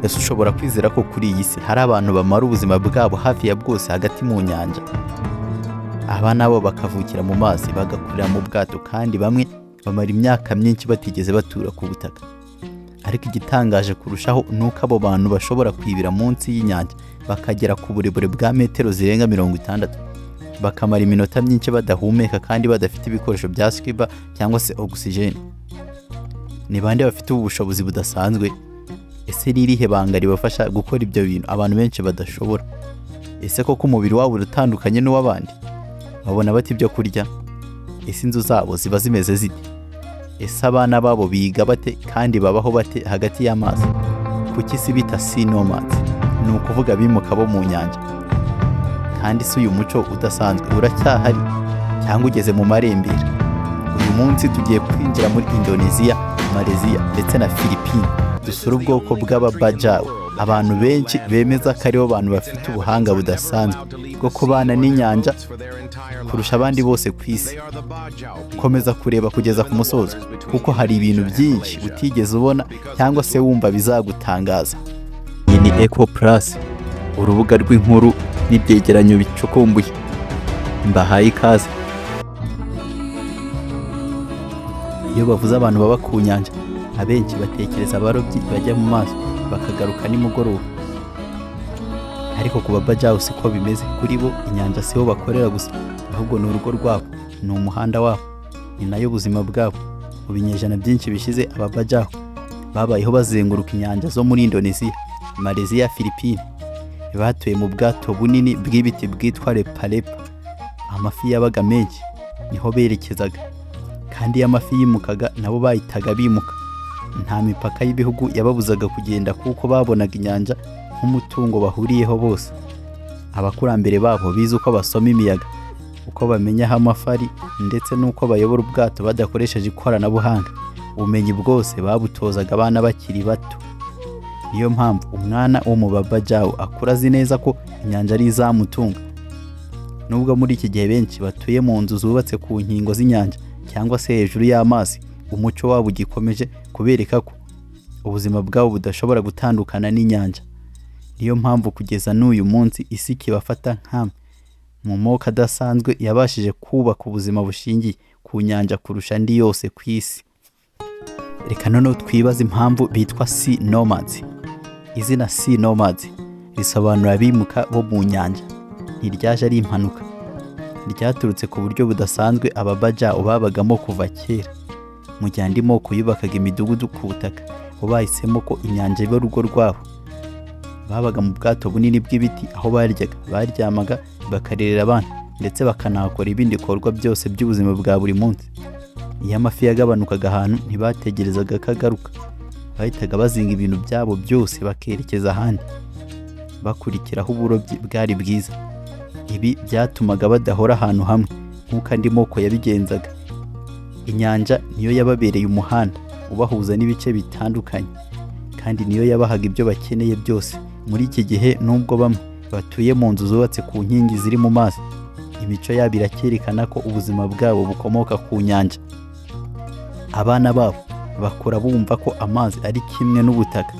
ese ushobora kwizera ko kuri iyi si hari abantu bamara ubuzima bwabo hafi ya bwose hagati mu nyanja? Aba nabo bakavukira mu mazi bagakurira mu bwato, kandi bamwe bamara imyaka myinshi batigeze batura ku butaka. Ariko igitangaje kurushaho ni uko abo bantu bashobora kwibira munsi y'inyanja bakagera ku burebure bwa metero zirenga 60, bakamara iminota myinshi badahumeka kandi badafite ibikoresho bya scuba cyangwa se oxygene. Ni bande bafite ubu bushobozi budasanzwe? Ese ririhe banga ribafasha gukora ibyo bintu abantu benshi badashobora? Ese koko umubiri wabo uratandukanye n'uw'abandi? Babona bati ibyo kurya? Ese inzu zabo ziba zimeze zite? Ese abana babo biga bate kandi babaho bate hagati y'amazi? Kuki si bita Sea Nomads? Ni ukuvuga bimuka bo mu nyanja. Kandi si uyu muco udasanzwe uracyahari cyangwa ugeze mu marembera? Uyu munsi tugiye kwinjira muri Indonesia, Malaysia ndetse na Philippines, dusura ubwoko bw'ABABAJAU, abantu benshi bemeza ko aribo bantu bafite ubuhanga budasanzwe bwo kubana n'inyanja kurusha abandi bose ku isi. Komeza kureba kugeza ku musozo, kuko hari ibintu byinshi utigeze ubona cyangwa se wumva bizagutangaza. Iyi ni Eco Plus, urubuga rw'inkuru n'ibyegeranyo bicukumbuye. Mbahaye ikaze. Iyo bavuze abantu baba ku nyanja, abenshi batekereza abarobyi bajya mu mazi bakagaruka nimugoroba. Ariko ku babajau siko bimeze. Kuri bo inyanja siho bakorera gusa, ahubwo ni urugo rwabo, ni umuhanda wabo, ni nayo buzima bwabo. Mu binyejana byinshi bishize ababajau babayeho bazenguruka inyanja zo muri Indonesia, Malaysia, Philippines. Batuye mu bwato bunini bw'ibiti bwitwa lepa. Amafi yabaga menshi, niho berekezaga, kandi amafi yimukaga nabo bahitaga bimuka. Nta mipaka y'ibihugu yababuzaga kugenda, kuko babonaga inyanja nk'umutungo bahuriyeho bose. Abakurambere babo bize uko basoma imiyaga, uko bamenya aho amafi ari, ndetse n'uko bayobora ubwato badakoresheje ikoranabuhanga. Ubumenyi bwose babutozaga abana bakiri bato. Niyo mpamvu umwana wo mu babajau akura azi neza ko inyanja ari izamutunga. Nubwo muri iki gihe benshi batuye mu nzu zubatse ku nkingo z'inyanja cyangwa se hejuru y'amazi, umuco wabo ugikomeje kubereka ko ubuzima bwabo budashobora gutandukana n'inyanja. Niyo mpamvu kugeza n'uyu munsi isi kibafata nk'amwe mu moko adasanzwe yabashije kubaka ubuzima bushingiye ku nyanja kurusha andi yose ku isi. Reka noneho twibaze impamvu bitwa Sea Nomads. Izina Sea Nomads risobanura abimuka bo mu nyanja. Ntiryaje ari impanuka, ryaturutse ku buryo budasanzwe ababajau babagamo kuva kera. Mu gihe andi moko yubakaga imidugudu ku butaka, bo bahisemo ko inyanja iba urugo rwabo. Babaga mu bwato bunini bw'ibiti, aho baryaga, baryamaga, bakarerera abana, ndetse bakanakora ibindi bikorwa byose by'ubuzima bwa buri munsi. Iyo amafi yagabanukaga ahantu, ntibategerezaga ko agaruka. Bahitaga bazinga ibintu byabo byose bakerekeza ahandi, bakurikiraho uburobyi bwari bwiza. Ibi byatumaga badahora ahantu hamwe nk'uko andi moko yabigenzaga. Inyanja niyo yababereye umuhanda ubahuza n'ibice bitandukanye, kandi niyo yabahaga ibyo bakeneye byose. Muri iki gihe, nubwo bamwe batuye mu nzu zubatse ku nkingi ziri mu mazi, imico yabo irakerekana ko ubuzima bwabo bukomoka ku nyanja. Abana babo bakura bumva ko amazi ari kimwe n'ubutaka.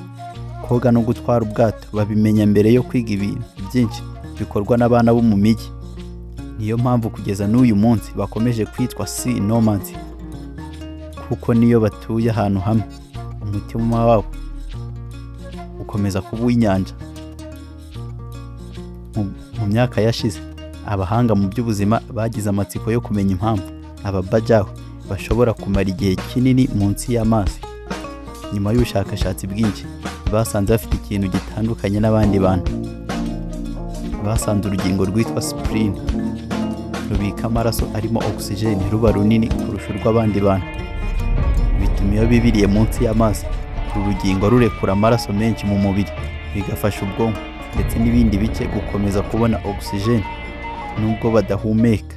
Koga no gutwara ubwato babimenya mbere yo kwiga ibintu byinshi bikorwa n'abana bo mu mijyi. Niyo mpamvu kugeza n'uyu munsi bakomeje kwitwa Sea Nomads, kuko niyo batuye ahantu hamwe, umutima wabo ukomeza kuba uw'inyanja. Mu myaka yashize, abahanga mu by'ubuzima bagize amatsiko yo kumenya impamvu ababajau bashobora kumara igihe kinini munsi y'amazi. Nyuma y'ubushakashatsi bwinshi, basanze bafite ikintu gitandukanye n'abandi bantu. Basanze urugingo rwitwa spleen rubika amaraso arimo oxygene ruba runini kurusha urw'abandi bantu. Bituma iyo bibiriye munsi y'amazi, uru rugingo rurekura amaraso menshi mu mubiri, bigafasha ubwonko ndetse n'ibindi bice gukomeza kubona oxygene nubwo badahumeka.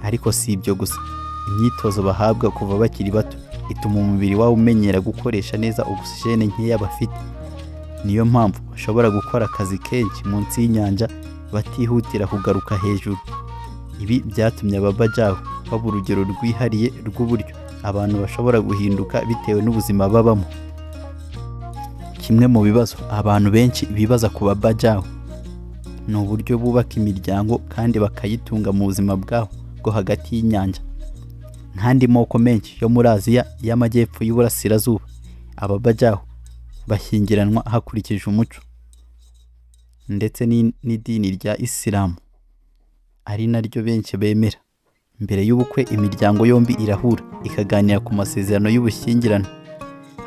Ariko si ibyo gusa, imyitozo bahabwa kuva bakiri bato ituma umubiri wabo umenyera gukoresha neza oxygene nkeya bafite. Niyo mpamvu bashobora gukora akazi kenshi munsi y'inyanja batihutira kugaruka hejuru. Ibi byatumye ababajau baba urugero rwihariye rw'uburyo abantu bashobora guhinduka bitewe n'ubuzima babamo. Kimwe mu bibazo abantu benshi bibaza ku babajau ni uburyo bubaka imiryango kandi bakayitunga mu buzima bwabo bwo hagati y'inyanja. Nk'andi moko menshi yo muri Aziya y'amajyepfo y'uburasirazuba, ababajau bashyingiranwa hakurikije umuco ndetse n'idini rya Isilamu, ari naryo benshi bemera. Mbere y'ubukwe imiryango yombi irahura ikaganira ku masezerano y'ubushyingirano,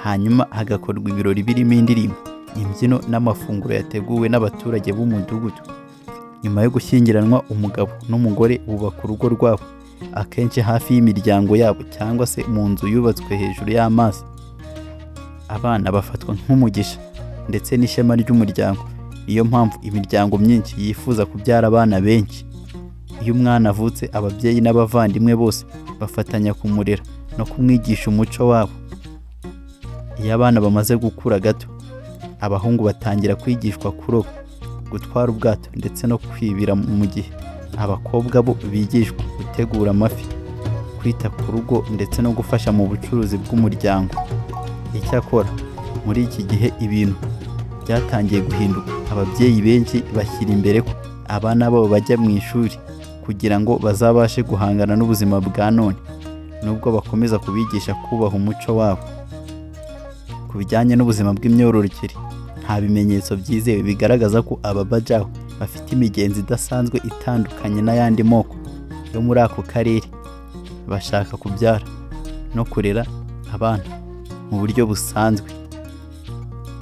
hanyuma hagakorwa ibirori birimo indirimbo, imbyino n'amafunguro yateguwe n'abaturage b'umudugudu. Nyuma yo gushyingiranwa, umugabo n'umugore bubaka urugo rwabo, akenshi hafi y'imiryango yabo cyangwa se mu nzu yubatswe hejuru y'amazi. Abana bafatwa nk'umugisha ndetse n'ishema ry'umuryango. Niyo mpamvu imiryango myinshi yifuza kubyara abana benshi. Iyo umwana avutse, ababyeyi n'abavandimwe bose bafatanya kumurera no kumwigisha umuco wabo. Iyo abana bamaze gukura gato, abahungu batangira kwigishwa kuroba, gutwara ubwato ndetse no kwibira, mu gihe abakobwa bo bigishwa gutegura amafi, kwita ku rugo ndetse no gufasha mu bucuruzi bw'umuryango. Icyakora muri iki gihe ibintu byatangiye guhinduka. Ababyeyi benshi bashyira imbere ko abana babo bajya mu ishuri kugira ngo bazabashe guhangana n'ubuzima bwa none, nubwo bakomeza kubigisha kubaha umuco wabo. Ku bijyanye n'ubuzima bw'imyororokere, nta bimenyetso byizewe bigaragaza ko ababajau bafite imigenzo idasanzwe itandukanye n'ayandi moko yo muri ako karere. Bashaka kubyara no kurera abana mu buryo busanzwe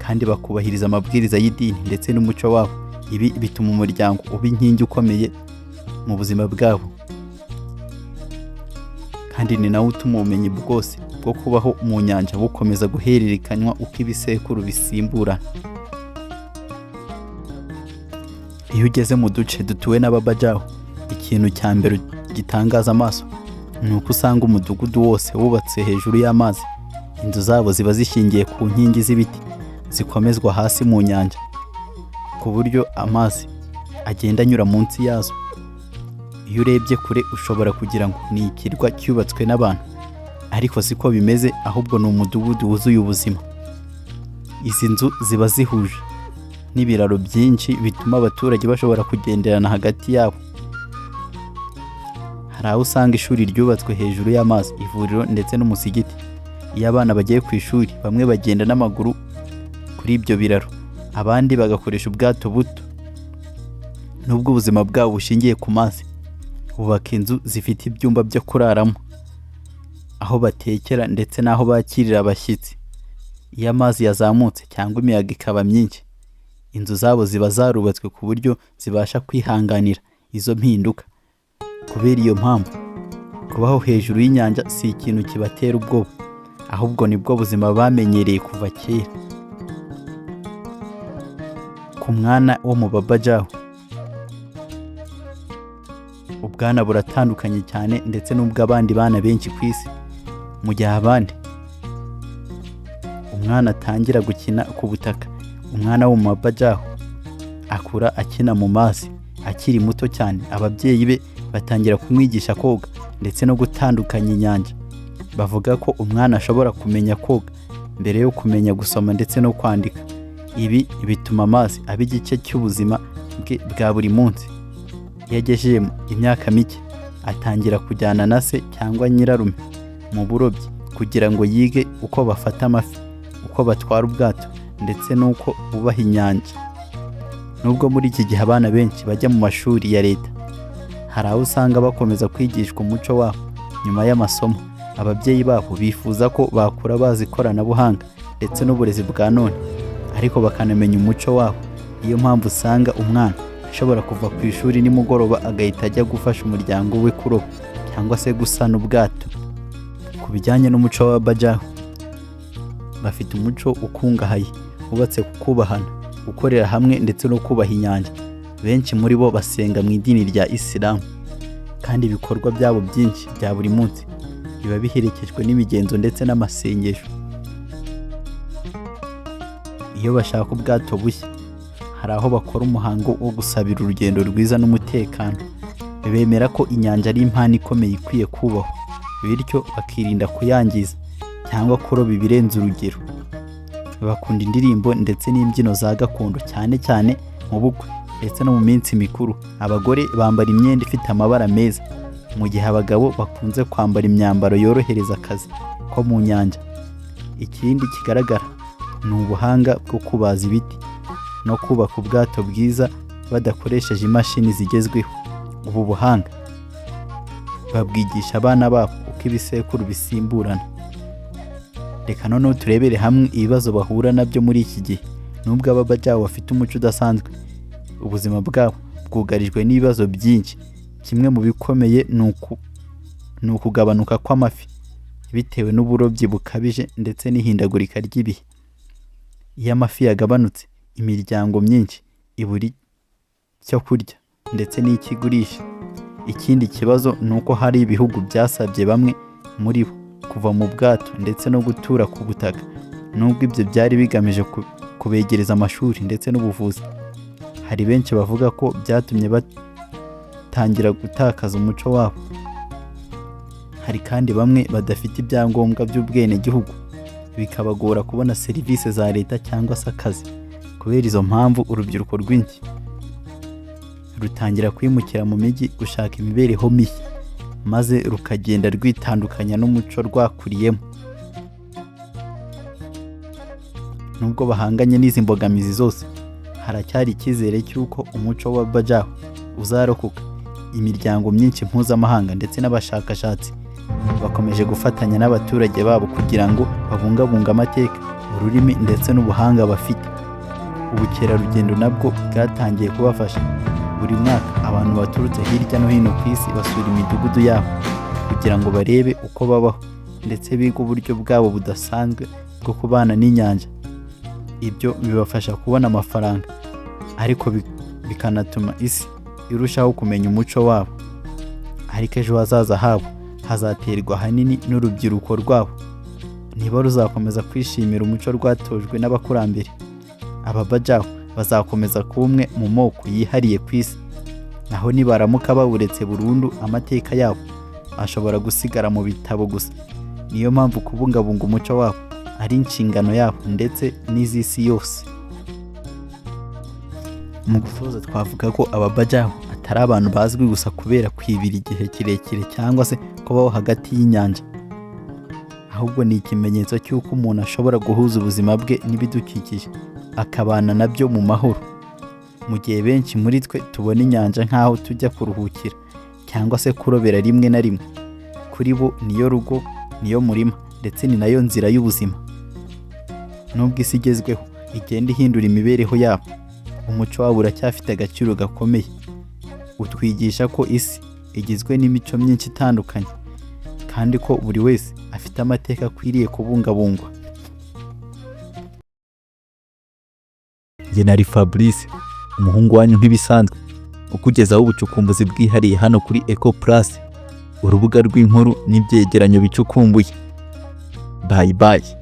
kandi bakubahiriza amabwiriza y'idini ndetse n'umuco wabo. Ibi bituma umuryango uba inkingi ukomeye mu buzima bwabo, kandi ni nawo utuma ubumenyi bwose bwo kubaho mu nyanja bukomeza guhererekanywa uko ibisekuru bisimburana. Iyo ugeze mu duce dutuwe n'ababajau, ikintu cya mbere gitangaza amaso ni uko usanga umudugudu wose wubatse hejuru y'amazi. Inzu zabo ziba zishingiye ku nkingi z'ibiti zikomezwa hasi mu nyanja, ku buryo amazi agenda anyura munsi yazo. Iyo urebye kure ushobora kugira ngo ni ikirwa cyubatswe n'abantu, ariko siko bimeze, ahubwo ni umudugudu wuzuye ubuzima. Izi nzu ziba zihuje n'ibiraro byinshi bituma abaturage bashobora kugenderana hagati yabo. Hari aho usanga ishuri ryubatswe hejuru y'amazi, ivuriro ndetse n'umusigiti. Iyo abana bagiye ku ishuri, bamwe bagenda n'amaguru kuri ibyo biraro, abandi bagakoresha ubwato buto. Nubwo ubuzima bwabo bushingiye ku mazi, bubaka inzu zifite ibyumba byo kuraramo, aho batekera ndetse n'aho bakirira abashyitsi. Iyo amazi yazamutse cyangwa imiyaga ikaba myinshi, inzu zabo ziba zarubatswe ku buryo zibasha kwihanganira izo mpinduka. Kubera iyo mpamvu, kubaho hejuru y'inyanja si ikintu kibatera ubwoba, ahubwo nibwo buzima bamenyereye kuva kera. Ku mwana wo mu babajau, ubwana buratandukanye cyane ndetse n'ubw'abandi bana benshi ku isi. Mu gihe abandi umwana atangira gukina ku butaka, umwana wo mu babajau akura akina mu mazi akiri muto cyane. Ababyeyi be batangira kumwigisha koga ndetse no gutandukanya inyanja. Bavuga ko umwana ashobora kumenya koga mbere yo kumenya gusoma ndetse no kwandika. Ibi bituma amazi aba igice cy'ubuzima bwe bwa buri munsi. Iyo agejeje imyaka mike, atangira kujyana na se cyangwa nyirarume mu burobyi kugira ngo yige uko bafata amafi, uko batwara ubwato ndetse n'uko bubaha inyanja. Nubwo muri iki gihe abana benshi bajya mu mashuri ya leta, hari aho usanga bakomeza kwigishwa umuco wabo nyuma y'amasomo. Ababyeyi babo bifuza ko bakura bazi ikoranabuhanga ndetse n'uburezi bwa none, ariko bakanamenya umuco wabo. Iyo mpamvu usanga umwana ashobora kuva ku ishuri nimugoroba agahita ajya gufasha umuryango we kuroba cyangwa se gusana ubwato. Ku bijyanye n'umuco w'ababajau, bafite umuco ukungahaye wubatse ku kubahana, gukorera hamwe ndetse no kubaha inyanja. Benshi muri bo basenga mu idini rya Isilamu, kandi ibikorwa byabo byinshi bya buri munsi biba biherekejwe n'imigenzo ndetse n'amasengesho. Iyo bashaka ubwato bushya, hari aho bakora umuhango wo gusabira urugendo rwiza n'umutekano. Bemera ko inyanja ari impano ikomeye ikwiye kubahwa, bityo bakirinda kuyangiza cyangwa kuroba ibirenze urugero. bakunda indirimbo ndetse n'imbyino za gakondo, cyane cyane mu bukwe ndetse no mu minsi mikuru. Abagore bambara imyenda ifite amabara meza, mu gihe abagabo bakunze kwambara imyambaro yorohereza akazi ko mu nyanja. Ikindi kigaragara ni ubuhanga bwo kubaza ibiti no kubaka ubwato bwiza badakoresheje imashini zigezweho. Ubu buhanga babwigisha abana babo uko ibisekuru bisimburana. Reka noneho turebere hamwe ibibazo bahura nabyo muri iki gihe. Nubwo ABABAJAU bafite umuco udasanzwe, ubuzima bwabo bwugarijwe n'ibibazo byinshi. Kimwe mu bikomeye ni ukugabanuka kw'amafi bitewe n'uburobyi bukabije ndetse n'ihindagurika ry'ibihe. Iyo amafi yagabanutse, imiryango myinshi ibura icyo kurya ndetse n'ikigurisha. Ikindi kibazo ni uko hari ibihugu byasabye bamwe muri bo kuva mu bwato ndetse no gutura ku butaka, nubwo ibyo byari bigamije kubegereza amashuri ndetse n'ubuvuzi. Hari benshi bavuga ko byatumye batangira gutakaza umuco wabo. Hari kandi bamwe badafite ibyangombwa by'ubwenegihugu, bikabagora kubona serivisi za leta cyangwa se akazi. Kubera izo mpamvu, urubyiruko rwinshi rutangira kwimukira mu mijyi gushaka imibereho mishya, maze rukagenda rwitandukanya n'umuco rwakuriyemo. Nubwo bahanganye n'izi mbogamizi zose, haracyari icyizere cy'uko umuco wa ABABAJAU uzarokoka. Imiryango myinshi mpuzamahanga ndetse n'abashakashatsi bakomeje gufatanya n'abaturage babo kugira ngo babungabunge amateka, ururimi ndetse n'ubuhanga bafite. Ubukerarugendo nabwo bwatangiye kubafasha. Buri mwaka abantu baturutse hirya no hino ku isi basura imidugudu yabo kugira ngo barebe uko babaho ndetse bige uburyo bwabo budasanzwe bwo kubana n'inyanja. Ibyo bibafasha kubona amafaranga, ariko bikanatuma isi irushaho kumenya umuco wabo. Ariko ejo hazaza habo hazaterwa ahanini n'urubyiruko rwabo. Niba ruzakomeza kwishimira umuco rwatojwe n'abakurambere, ABABAJAU bazakomeza kuba umwe mu moko yihariye ku isi. Naho nibaramuka bawuretse burundu, amateka yabo ashobora gusigara mu bitabo gusa. Niyo mpamvu kubungabunga umuco wabo ari inshingano yabo ndetse n'iz'isi yose. Mu gusoza, twavuga ko ABABAJAU atari abantu bazwi gusa kubera kwibira igihe kirekire cyangwa se kubaho hagati y'inyanja, ahubwo ni ikimenyetso cy'uko umuntu ashobora guhuza ubuzima bwe n'ibidukikije, akabana nabyo mu mahoro. Mu gihe benshi muri twe tubona inyanja nk'aho tujya kuruhukira cyangwa se kurobera rimwe na rimwe, kuri bo niyo rugo, niyo murima ndetse ni nayo nzira y'ubuzima. Nubwo isi igezweho igenda ihindura imibereho yabo, umuco wabo uracyafite agaciro gakomeye. Utwigisha ko isi igizwe n'imico myinshi itandukanye, kandi ko buri wese afite amateka akwiriye kubungabungwa. Njye nari Fabrice, umuhungu wanyu nk'ibisanzwe, ukugezaho ubucukumbuzi bwihariye hano kuri Eco Plus, urubuga rw'inkuru n'ibyegeranyo bicukumbuye. Bye bye.